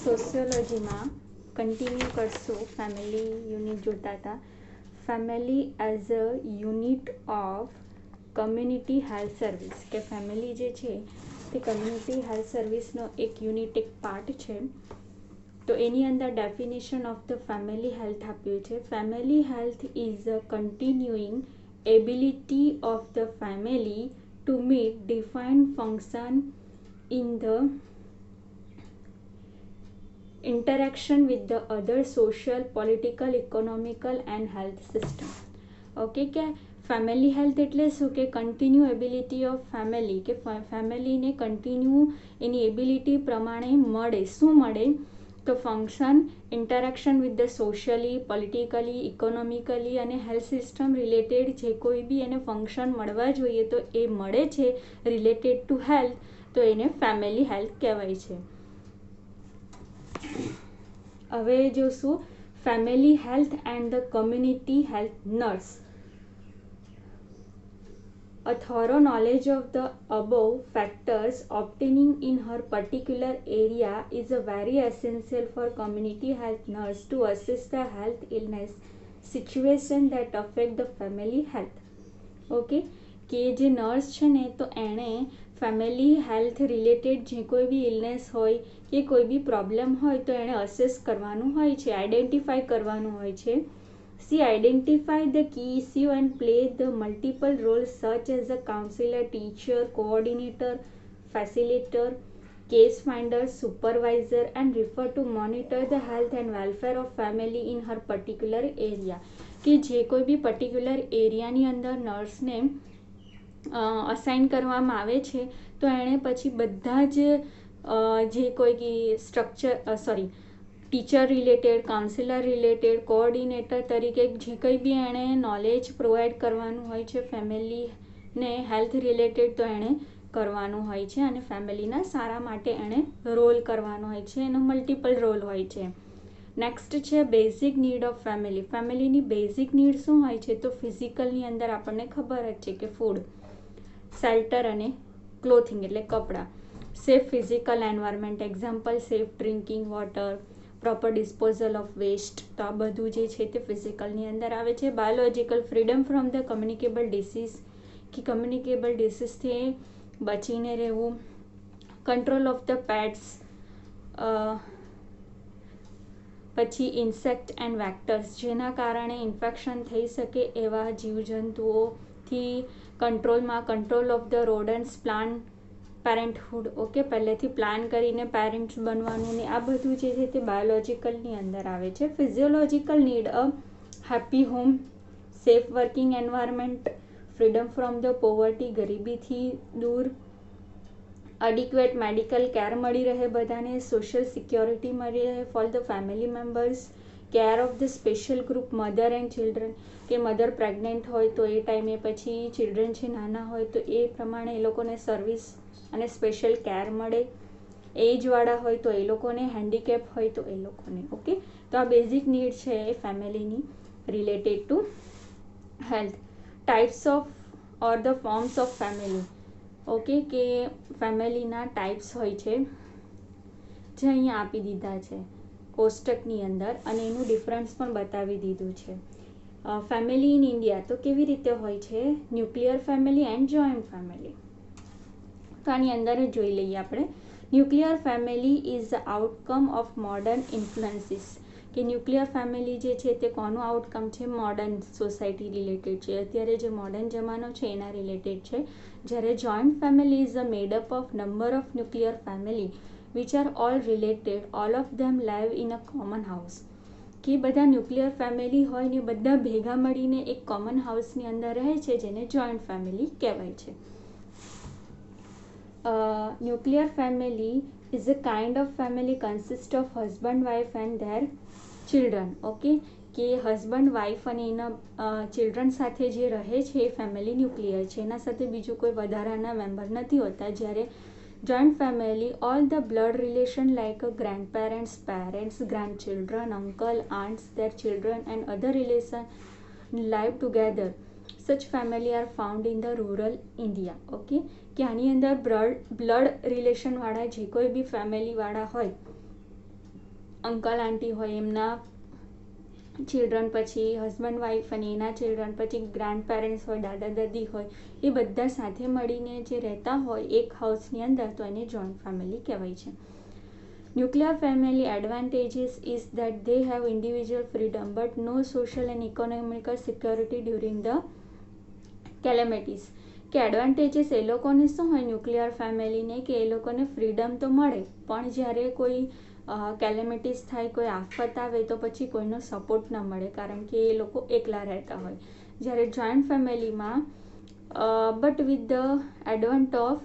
સોશિયોલોજીમાં continue કરશું. Family unit જોતા હતા. Family as a unit of community health service, કે ફેમિલી જે છે તે કમ્યુનિટી હેલ્થ સર્વિસનો એક યુનિટ, એક પાર્ટ છે. તો એની અંદર definition of the family health આપ્યું છે. Family health is a continuing ability of the family to meet defined function in the interaction with the other social, political, economical and health system. Okay, કે family health એટલે શું? કે continue ability of family, કે ફેમિલીને continue એની ability પ્રમાણે મળે. શું મળે? તો function, interaction with the socially, politically, economically અને હેલ્થ સિસ્ટમ રિલેટેડ જે કોઈ બી એને ફંક્શન મળવા જોઈએ તો એ મળે છે રિલેટેડ ટુ હેલ્થ, તો એને ફેમિલી હેલ્થ કહેવાય છે. હવે જોશું family health and the community health nurse. A thorough knowledge of the above factors obtaining in her particular area is a very essential for community health nurse to assist the health illness situation that affect the family health. Okay, કે જે nurse છે ને તો એણે family health related જે કોઈ બી illness હોય કે કોઈ બી પ્રોબ્લેમ હોય તો એણે અસેસ કરવાનું હોય છે, આઈડેન્ટિફાઈ કરવાનું હોય છે. She identified the key issue and played the multiple roles such as a counselor, teacher, coordinator, facilitator, case finder, supervisor and refer to monitor the health and welfare of family in her particular area. કે જે કોઈ બી particular એરિયાની અંદર નર્સને assign કરવામાં આવે છે તો એણે પછી બધા જ જે કોઈ structure teacher related, counsellor related, coordinator તરીકે જે કંઈ બી એણે નોલેજ પ્રોવાઈડ કરવાનું હોય છે ફેમિલીને હેલ્થ રિલેટેડ તો એણે કરવાનું હોય છે અને ફેમિલીના સારા માટે એણે રોલ કરવાનો હોય છે. એનો મલ્ટિપલ રોલ હોય છે. નેક્સ્ટ છે બેઝિક નીડ ઓફ ફેમિલી. ફેમિલીની બેઝિક નીડ શું હોય છે? તો ફિઝિકલની અંદર આપણને ખબર જ છે કે ફૂડ, શેલ્ટર અને ક્લોથિંગ એટલે કપડાં. Safe physical environment, example safe drinking water, proper disposal of waste. તો આ બધું જે છે તે ફિઝિકલની અંદર આવે છે. Biological freedom from the communicable disease, કે કમ્યુનિકેબલ ડિસીઝથી બચીને રહેવું. કંટ્રોલ ઓફ ધ પેટ્સ, પછી ઇન્સેક્ટ એન્ડ વેક્ટર્સ, જેના કારણે ઇન્ફેક્શન થઈ શકે એવા જીવજંતુઓથી કંટ્રોલમાં. Control of the rodents, plant parenthood. Okay, પહેલેથી પ્લાન કરીને પેરેન્ટ્સ બનવાનું ને આ બધું જે છે તે બાયોલોજિકલની અંદર આવે છે. Physiological need, a happy home, safe working environment, freedom from the poverty, ગરીબીથી દૂર, અડિક્વેટ મેડિકલ કેર મળી રહે બધાને, સોશિયલ સિક્યોરિટી મળી રહે for the family members, care of the special group, mother and children, કે મધર પ્રેગ્નેન્ટ હોય તો એ ટાઈમે પછી ચિલ્ડ્રન છે નાના હોય તો એ પ્રમાણે એ લોકોને સર્વિસ અને સ્પેશિયલ કેર મળે. એજવાળા હોય તો એ લોકોને, હેન્ડીકેપ હોય તો એ લોકોને. ઓકે, તો આ બેઝિક નીડ છે એ ફેમિલીની related to health. Types of or the forms of family. Okay, કે ફેમિલીના ટાઈપ્સ હોય છે જે અહીંયા આપી દીધા છે કોષ્ટકની અંદર અને એનું ડિફરન્સ પણ બતાવી દીધું છે. ફેમિલી ઇન ઇન્ડિયા તો કેવી રીતે હોય છે? Nuclear family and joint family. તો આની અંદર જ જોઈ લઈએ આપણે. Nuclear family is the outcome of modern influences, કે ન્યુક્લિયર ફેમિલી જે છે તે કોનું આઉટકમ છે? મોડર્ન સોસાયટી રિલેટેડ છે, અત્યારે જે મોડર્ન જમાનો છે એના રિલેટેડ છે. જ્યારે joint family is a made up of number of nuclear family which are all related, all of them live in a common house. કે બધા ન્યુક્લિયર ફેમિલી હોય ને બધા ભેગા મળીને એક કોમન હાઉસની અંદર રહે છે જેને જોઈન્ટ ફેમિલી કહેવાય છે. Nuclear family is a kind of family consist of husband, wife and there children. Okay, કે હસબન્ડ, વાઇફ અને એના ચિલ્ડ્રન સાથે જે રહે છે એ ફેમિલી ન્યુક્લિયર છે, એના સાથે બીજું કોઈ વધારાના મેમ્બર નથી હોતા. જ્યારે joint family all the blood relation like grand parents, parents, grand children, uncle, aunts, their children and other relation live together. Such family are found in the rural India. Okay, કે આની અંદર blood રિલેશનવાળા જે કોઈ બી ફેમિલીવાળા હોય uncle aunty હોય એમના children, પછી husband wife અને એના ચિલ્ડ્રન, પછી ગ્રાન્ડ પેરેન્ટ્સ હોય, દાદા દાદી હોય, એ બધા સાથે મળીને જે રહેતા હોય એક હાઉસની અંદર, તો એને જોઈન્ટ ફેમિલી કહેવાય છે. Nuclear family advantages is that they have individual freedom but no social and economical security during the calamities. કે એડવાન્ટેજીસ એ લોકોને શું હોય ન્યુક્લિયર ફેમિલીને, કે એ લોકોને ફ્રીડમ તો મળે પણ જ્યારે કોઈ કેલેમિટીઝ થાય, કોઈ આફત આવે તો પછી કોઈનો સપોર્ટ ન મળે કારણ કે એ લોકો એકલા રહેતા હોય. જ્યારે જોઈન્ટ ફેમિલીમાં but with the advent of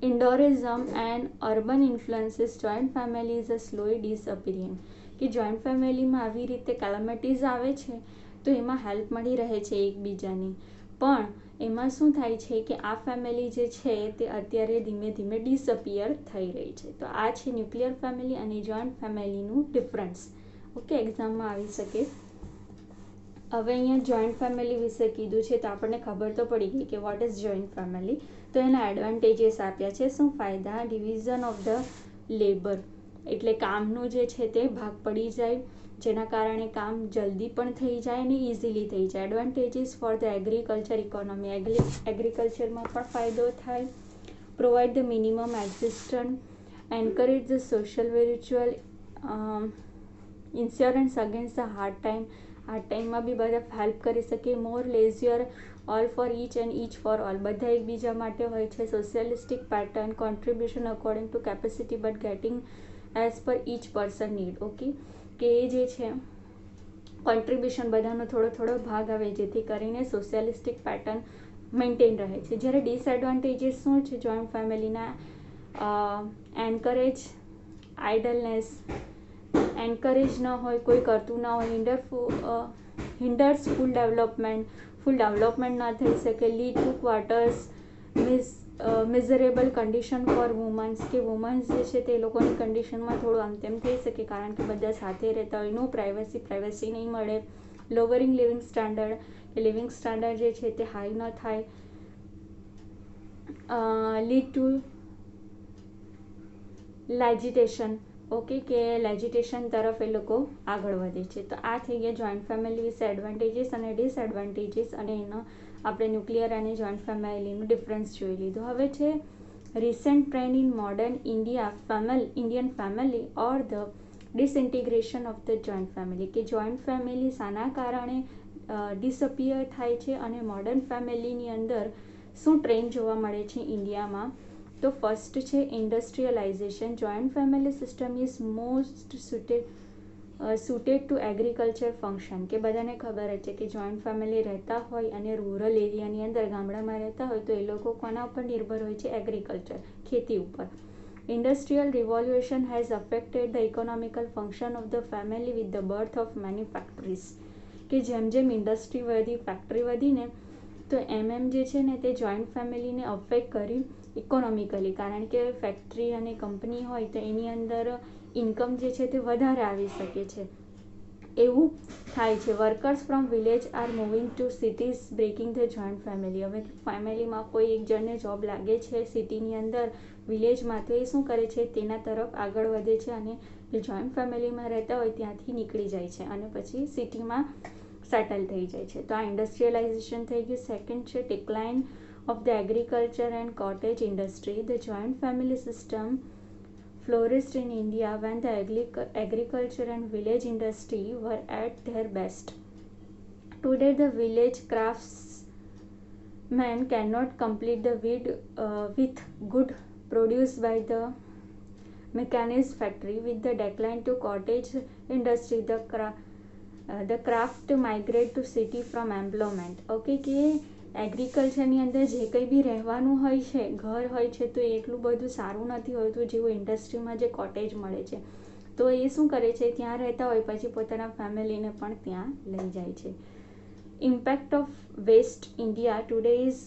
Indorism and urban influences, joint family is a slowly disappearing. કે જોઈન્ટ ફેમિલીમાં આવી રીતે કેલામિટીઝ આવે છે તો એમાં હેલ્પ મળી રહે છે એકબીજાની, પણ એમાં શું થાય છે કે આ ફેમિલી જે છે તે અત્યારે ધીમે ધીમે ડિસઅપિયર થઈ રહી છે. તો આ છે ન્યુક્લિયર ફેમિલી અને જોઈન્ટ ફેમિલીનું ડિફરન્સ. ઓકે, એક્ઝામમાં આવી શકે. હવે અહીંયા જોઈન્ટ ફેમિલી વિશે કીધું છે તો આપણને ખબર તો પડી ગઈ કે વોટ ઇઝ જોઈન્ટ ફેમિલી. તો એના એડવાન્ટેજીસ આપ્યા છે. શું ફાયદા? ડિવિઝન ઓફ ધ લેબર, એટલે કામનું જે છે તે ભાગ પડી જાય, જેના કારણે કામ જલ્દી પણ થઈ જાય અને ઇઝીલી થઈ જાય. Advantages for the agriculture economy, એગ્રીકલ્ચરમાં પણ ફાયદો થાય. Provide the minimum existence, encourage the social virtual, insurance against the hard time, hard ટાઈમમાં બી બધા હેલ્પ કરી શકે. More leisure, all for each and each for all, બધા એકબીજા માટે હોય છે. Socialistic pattern, contribution according to capacity but getting as per each person need. Okay, કે એ જે છે કોન્ટ્રીબ્યુશન બધાનો થોડો થોડો ભાગ આવે જેથી કરીને સોશિયલિસ્ટિક પેટર્ન મેન્ટેન રહે છે. જ્યારે ડિસએડવાન્ટેજીસ શું છે જોઈન્ટ ફેમિલીના? એન્કરેજ આઇડલનેસ, એન્કરેજ ન હોય, કોઈ કરતું ના હોય. હિન્ડર્સ ફૂલ ડેવલપમેન્ટ ના થઈ શકે. Lead to quarters, miserable condition for womens, કે વુમન્સ જે છે તે લોકોની કન્ડિશનમાં થોડું આમ તેમ થઈ શકે કારણ કે બધા સાથે રહેતા હોય. નો પ્રાઇવસી નહીં મળે. લોવરિંગ લિવિંગ સ્ટાન્ડર્ડ, કે લિવિંગ સ્ટાન્ડર્ડ જે છે તે હાઈ ન થાય. લીડ ટુ લેજિટેશન, ઓકે, કે લેજિટેશન તરફ એ લોકો આગળ વધે છે. તો આ થઈ ગયા જોઈન્ટ ફેમિલી વિશે એડવાન્ટેજીસ અને ડિસએડવાન્ટેજીસ, અને એનો આપણે ન્યુક્લિયર અને જોઈન્ટ ફેમિલીનું ડિફરન્સ જોઈ લીધું. હવે છે recent trend in modern Indian family or the disintegration of the joint family, કે જોઈન્ટ ફેમિલી શાના કારણે ડિસઅપિયર થાય છે અને મોડર્ન ફેમિલીની અંદર શું ટ્રેન્ડ જોવા મળે છે ઇન્ડિયામાં. તો ફર્સ્ટ છે industrialisation. Joint family system is most suited to agriculture function, કે બધાને ખબર જ છે કે જોઈન્ટ ફેમિલી રહેતા હોય અને રૂરલ એરિયાની અંદર ગામડામાં રહેતા હોય તો એ લોકો કોના ઉપર નિર્ભર હોય છે? એગ્રીકલ્ચર, ખેતી ઉપર. Industrial revolution has affected the economical function of the family with the birth of many factories, કે જેમ જેમ ઇન્ડસ્ટ્રી વધી, ફેક્ટરી વધીને તો એમ જે છે ને તે જોઈન્ટ ફેમિલીને અફેક્ટ કરી ઇકોનોમિકલી, કારણ કે ફેક્ટરી અને કંપની હોય તો એની અંદર ઇન્કમ જે છે તે વધારે આવી શકે છે, એવું થાય છે. Workers from village are moving to cities breaking the joint family. હવે ફેમિલીમાં કોઈ એક જણને જોબ લાગે છે સિટીની અંદર, વિલેજમાં, તો એ શું કરે છે? તેના તરફ આગળ વધે છે અને જે જોઈન્ટ ફેમિલીમાં રહેતા હોય ત્યાંથી નીકળી જાય છે અને પછી સિટીમાં સેટલ થઈ જાય છે. તો આ ઇન્ડસ્ટ્રીયલાઇઝેશન થઈ ગયું. સેકન્ડ છે decline of the agriculture and cottage industry. The joint family system flourished in India when the agriculture and village industry were at their best. Today, the village craftsmen cannot complete the with good produced by the mechanized factory. With the decline to cottage industry, the craft migrate to city from employment. Okay, કે એગ્રીકલ્ચરની અંદર જે કંઈ બી રહેવાનું હોય છે, ઘર હોય છે, તો એટલું બધું સારું નથી હોતું જેવું ઇન્ડસ્ટ્રીમાં જે કોટેજ મળે છે. તો એ શું કરે છે? ત્યાં રહેતા હોય પછી પોતાના ફેમિલીને પણ ત્યાં લઈ જાય છે. Impact of west India today is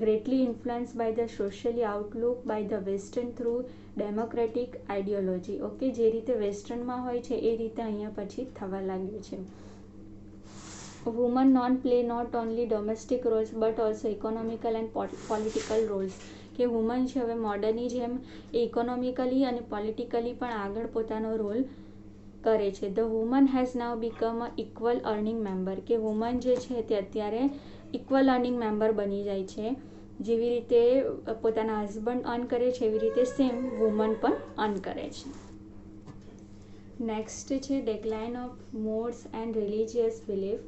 greatly influence by the socially outlook by the western through democratic ideology. Okay, જે રીતે વેસ્ટર્નમાં હોય છે એ રીતે અહીંયા પછી થવા લાગ્યું છે. Women now play not only domestic roles but also economical and political roles, કે વુમન છે હવે મોડર્નની જેમ ઇકોનોમિકલી અને પોલિટિકલી પણ આગળ પોતાનો રોલ કરે છે. The woman has now become a equal earning member, કે વુમન જે છે તે અત્યારે ઇક્વલ અર્નિંગ મેમ્બર બની જાય છે. જેવી રીતે પોતાના હસબન્ડ અર્ન કરે છે એવી રીતે સેમ વુમન પણ અર્ન કરે છે. નેક્સ્ટ છે decline of mores and religious belief.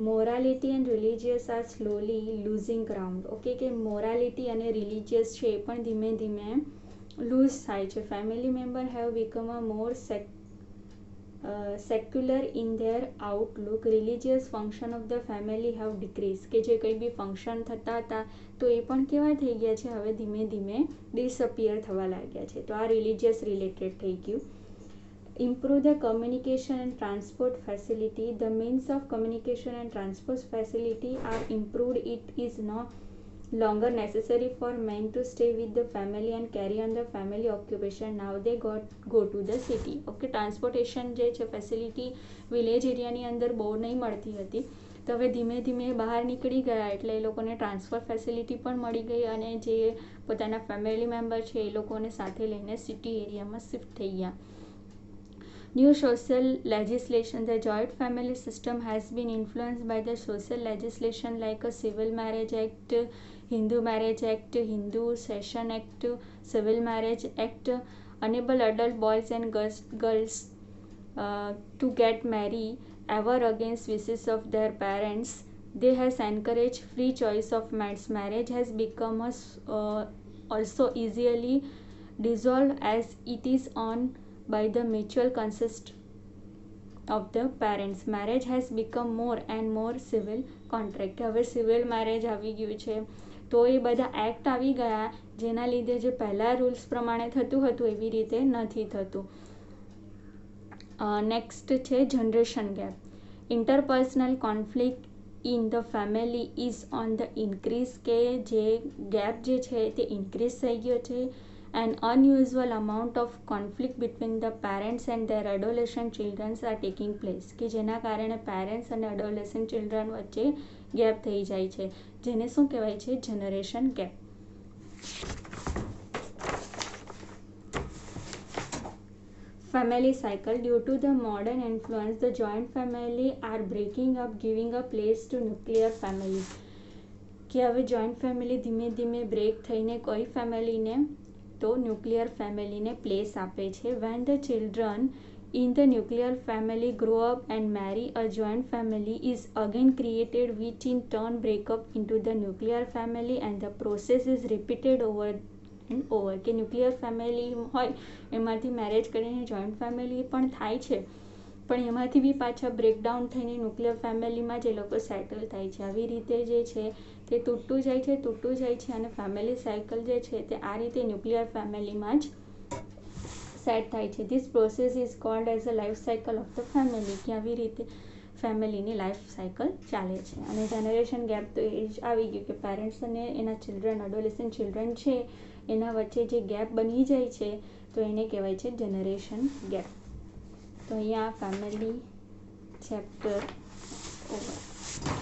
Morality and religious are slowly losing ground. Okay, કે મોરાલિટી અને રિલિજિયસ છે એ પણ ધીમે ધીમે લૂઝ થાય છે. Family member have become a more secular in their outlook. Religious function of the family have decrease, કે જે કંઈ બી ફંક્શન થતા હતા તો એ પણ કેવા થઈ ગયા છે, હવે ધીમે ધીમે ડિસઅપિયર થવા લાગ્યા છે. તો આ રિલિજિયસ રિલેટેડ થઈ ગયું. Improve the communication and transport facility. The means of communication and transport facility are improved. It is no longer necessary for men to stay with the family and carry on the family occupation. Now they go to the city. Okay, transportation જે છે facility village એરિયાની અંદર બહુ નહીં મળતી હતી, તો હવે ધીમે ધીમે બહાર નીકળી ગયા એટલે એ લોકોને ટ્રાન્સફર ફેસિલિટી પણ મળી ગઈ અને જે પોતાના ફેમિલી મેમ્બર છે એ લોકોને સાથે લઈને સિટી એરિયામાં શિફ્ટ થઈ ગયા. New social legislation. The joint family system has been influenced by the social legislation like a Civil Marriage Act, Hindu Marriage Act, Hindu Cession Act, Civil Marriage Act, enable adult boys and girls to get married ever against wishes of their parents. They has encouraged free choice of mates. Marriage has become also easily dissolved as it is on by the mutual consent of the parents. Marriage has become more and more civil contract. હવે civil marriage આવી ગયું છે, તો એ બધા act આવી ગયા જેના લીધે જે પહેલા રૂલ્સ પ્રમાણે થતું હતું એવી રીતે નથી થતું. નેક્સ્ટ છે generation gap. Interpersonal conflict in the family is on the increase, કે જે ગેપ જે છે તે ઇન્ક્રીઝ થઈ ગયો છે. An unusual amount of conflict between the parents and their adolescent children are taking place, કે જેના કારણે પેરેન્ટ્સ અને adolescent children વચ્ચે ગેપ થઈ જાય છે, જેને શું કહેવાય છે, generation gap. Family cycle. Due to the modern influence, the joint family are breaking up, giving a place to nuclear family. કે હવે જોઈન્ટ ફેમિલી ધીમે ધીમે બ્રેક થઈને કોઈ ફેમિલીને તો ન્યુક્લિયર ફેમિલીને પ્લેસ આપે છે. When the children in the nuclear family grow up and marry, a joint family is again created which in turn break up into the nuclear family and the process is repeated over and over. કે nuclear family હોય એમાંથી marriage કરીને joint family પણ થાય છે, પણ એમાંથી બી પાછા બ્રેકડાઉન થઈને ન્યુક્લિયર ફેમિલીમાં જ એ લોકો સેટલ થાય છે. આવી રીતે જે છે તે તૂટતું જાય છે અને ફેમિલી સાયકલ જે છે તે આ રીતે ન્યુક્લિયર ફેમિલીમાં જ સેટ થાય છે. This process is called as a life cycle of the family, કે આવી રીતે ફેમિલીની લાઈફ સાયકલ ચાલે છે. અને જનરેશન ગેપ તો એ જ આવી ગયું કે પેરેન્ટ્સ અને એના ચિલ્ડ્રન, એડોલેસન્ટ ચિલ્ડ્રન છે એના વચ્ચે જે ગેપ બની જાય છે તો એને કહેવાય છે જનરેશન ગેપ. તો અહીંયા ફેમિલી ચેપ્ટર ઓવર.